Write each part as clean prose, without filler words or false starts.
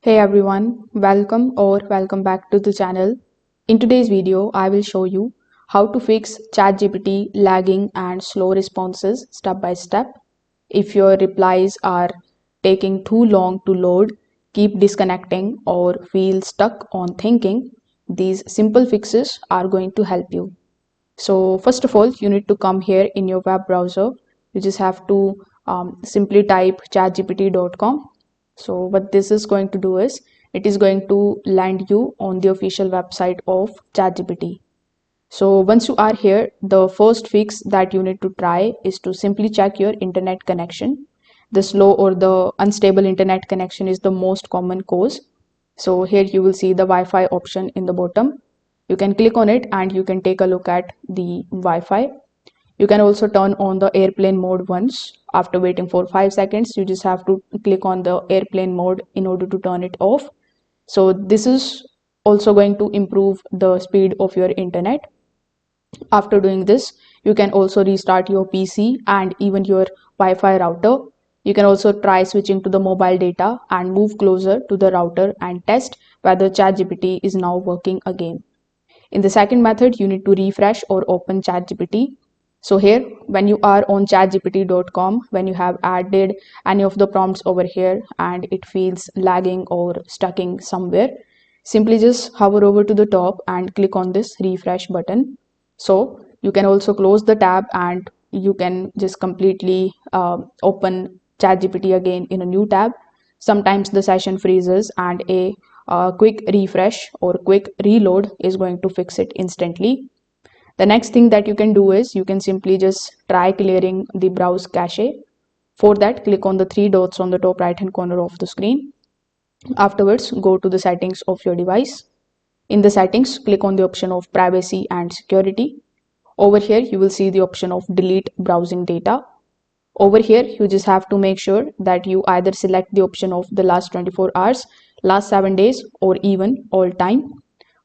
Hey everyone, welcome back to the channel. In today's video, I will show you how to fix ChatGPT lagging and slow responses step by step. If your replies are taking too long to load, keep disconnecting, or feel stuck on thinking, these simple fixes are going to help you. So first of all, you need to come here in your web browser. You just have to simply type chatgpt.com. So what this is going to do is it is going to land you on the official website of ChatGPT. So once you are here, the first fix that you need to try is to simply check your internet connection. The slow or the unstable internet connection is the most common cause. So here you will see the Wi-Fi option in the bottom. You can click on it and you can take a look at the Wi-Fi. You can also turn on the airplane mode once. After waiting for 5 seconds, you just have to click on the airplane mode in order to turn it off. So this is also going to improve the speed of your internet. After doing this, you can also restart your PC and even your Wi-Fi router. You can also try switching to the mobile data and move closer to the router and test whether ChatGPT is now working again. In the second method, you need to refresh or open ChatGPT. So here, when you are on chatgpt.com, when you have added any of the prompts over here and it feels lagging or stucking somewhere, simply just hover over to the top and click on this refresh button. So you can also close the tab and you can just completely open ChatGPT again in a new tab. Sometimes the session freezes and a quick refresh or quick reload is going to fix it instantly. The next thing that you can do is you can simply just try clearing the browse cache. For that, click on the three dots on the top right hand corner of the screen. Afterwards, go to the settings of your device. In the settings, click on the option of privacy and security. Over here, you will see the option of delete browsing data. Over here, you just have to make sure that you either select the option of the last 24 hours, last 7 days, or even all time.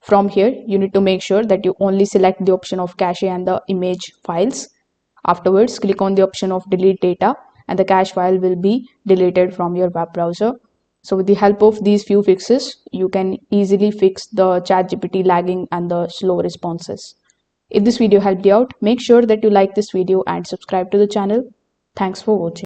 From here, you need to make sure that you only select the option of cache and the image files. Afterwards, click on the option of delete data and the cache file will be deleted from your web browser. So with the help of these few fixes, you can easily fix the ChatGPT lagging and the slow responses. If this video helped you out, make sure that you like this video and subscribe to the channel. Thanks for watching.